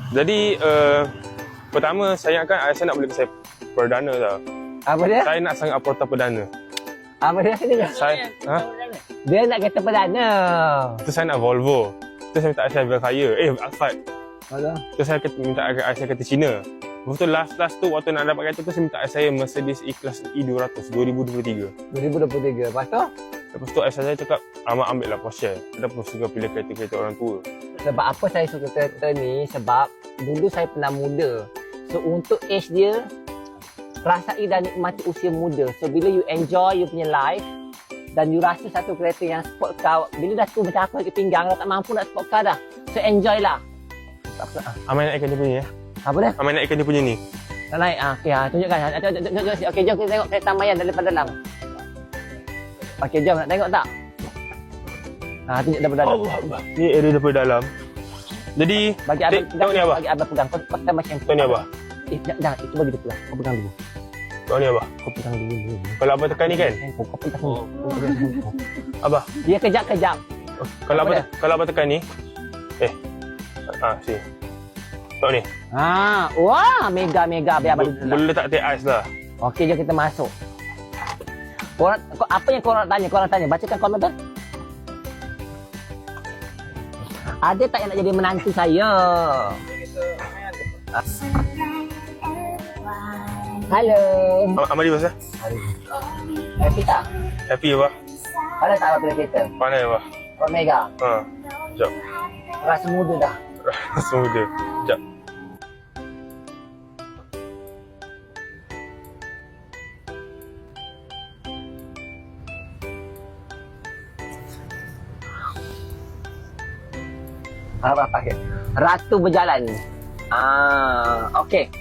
Jadi pertama saya ingatkan ayah saya nak beli saya perdana tau. Apa dia? Saya nak sangat Porta perdana. Apa dia? Saya Dia nak kereta perdana. tu saya nak Volvo. Tu saya minta ayah saya biar kaya. Alphard. Alah. Tu saya minta ayah saya kereta Cina. Lepas tu last tu waktu nak dapat kereta tu saya minta ayah saya Mercedes E-Class E200 2023. 2023. Lepas tu? Lepas tu ayah saya cakap ambil lah Porsche. Kenapa suka pilih kereta-kereta orang tua? Sebab apa saya suka kereta ni? Sebab dulu saya pernah muda. So untuk age dia, rasai dan nikmati usia muda. So bila you enjoy you punya life dan you rasa satu kereta yang sport car, bila dah tu macam aku lagi pinggang dah tak mampu nak sport car dah. So enjoy lah. Amai naikkan dia punya ya. Apa dia? Amai naikkan dia punya ni. Nak naik? Okey, tunjukkan. Tunjuk. Okey, jom kita tengok kereta Mayan daripada dalam. Okey, jom nak tengok tak? Tunjuk daripada dalam. Allah. Ni area daripada dalam. Jadi, Bagi abang tengok ni abah. Bagi abang pegang. Kau kan macam Tengok ni abah. Jangan, itu bagi dia pegang. Kau pegang dulu. Tengok ni abah. Kau pegang dulu. Kalau abah tekan ni kan? Kau pegang dulu. Abah. Dia kejap-kejap. Kalau abah tekan ni. Sini. Tengok ni. Wah, mega. Biar abang duduk. Boleh letak teh ais lah. Okey, jom kita masuk. Apa yang korang tanya? Bacakan komen tu. Ada tak yang nak jadi menantu saya? Halo. Amadi pasal? Happy tak? Happy abah? Ada tak abang pilih kereta? Pandai abah? Omega. Sekejap. Rasa muda dah. Rasa muda. Sekejap. Apa pakai? Ratu berjalan. Okey.